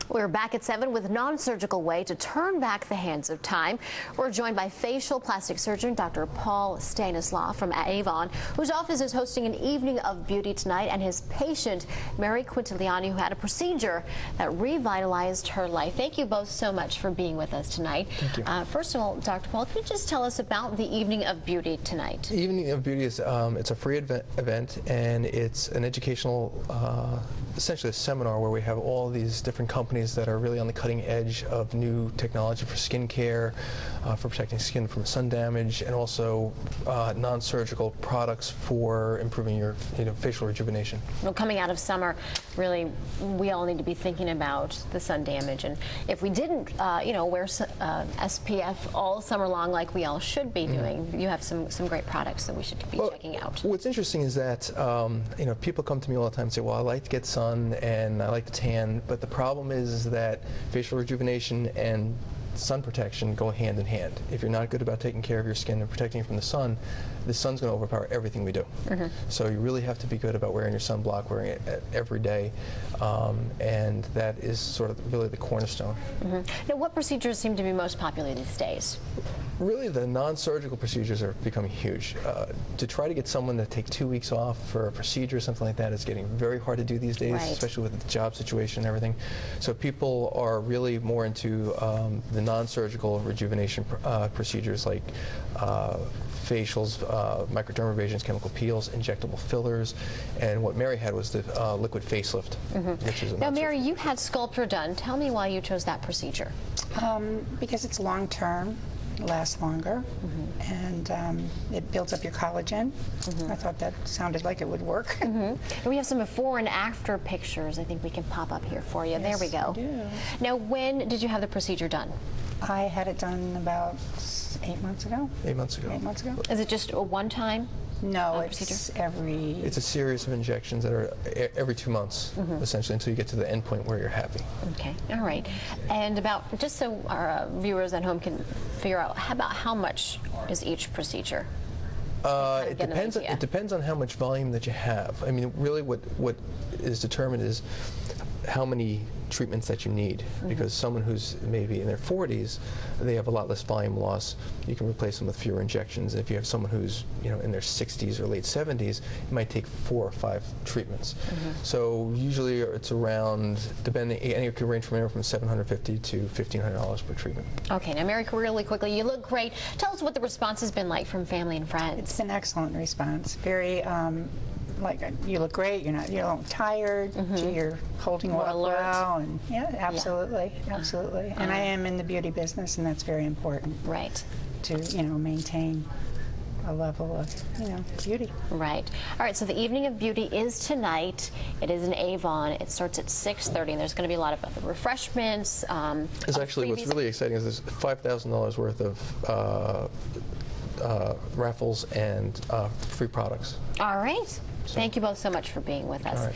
We're back at 7 with a non-surgical way to turn back the hands of time. We're joined by facial plastic surgeon Dr. Paul Stanislaw from Avon, whose office is hosting an evening of beauty tonight, and his patient, Mary Quintiliani, who had a procedure that revitalized her life. Thank you both so much for being with us tonight. Thank you. First of all, Dr. Paul, can you just tell us about the evening of beauty tonight? The evening of beauty is it's a free event, and it's an educational, essentially a seminar where we have all these different companies that are really on the cutting edge of new technology for skin care, for protecting skin from sun damage, and also non-surgical products for improving your facial rejuvenation. Well, coming out of summer, really, we all need to be thinking about the sun damage, and if we didn't, wear SPF all summer long like we all should be doing, you have some great products that we should be checking out. What's interesting is that people come to me all the time and say, well, I like to get sun and I like to tan, but the problem is that facial rejuvenation and sun protection go hand in hand. If you're not good about taking care of your skin and protecting it from the sun's going to overpower everything we do. So you really have to be good about wearing your sunblock, wearing it every day, and that is sort of really the cornerstone. Now, what procedures seem to be most popular these days? Really, the non-surgical procedures are becoming huge. To try to get someone to take 2 weeks off for a procedure or something like that is getting very hard to do these days, especially with the job situation and everything. So people are really more into the non-surgical rejuvenation procedures like facials, microdermabrasions, chemical peels, injectable fillers, and what Mary had was the liquid facelift. Which is now, Mary, you had Sculptra done. Tell me why you chose that procedure. Because it's long-term. Lasts longer, and it builds up your collagen. I thought that sounded like it would work. And we have some before and after pictures I think we can pop up here for you. Yes, there we go. We do. Now, when did you have the procedure done? I had it done about 8 months ago. 8 months ago. 8 months ago. Is it just a one-time? No, it's every... It's a series of injections that are every 2 months, essentially, until you get to the end point where you're happy. Okay, all right. And just so our viewers at home can figure out, about how much is each procedure? It depends on how much volume that you have. I mean, really what is determined is how many treatments that you need, because someone who's maybe in their 40s, they have a lot less volume loss. You can replace them with fewer injections. If you have someone who's in their 60s or late 70s, it might take 4 or 5 treatments. So usually it's around, depending, it can range from anywhere from $750 to $1,500 per treatment. Okay, now Mary, really quickly, you look great. Tell us what the response has been like from family and friends. It's an excellent response. Very like, you look great. You don't tired. You're holding well, and yeah, absolutely, absolutely. And I am in the beauty business, and that's very important. Right. To maintain a level of beauty. Right. All right. So the evening of beauty is tonight. It is in Avon. It starts at 6:30, and there's going to be a lot of refreshments. It's actually what's really exciting is there's $5,000 worth of raffles and free products. All right. Thank you both so much for being with us.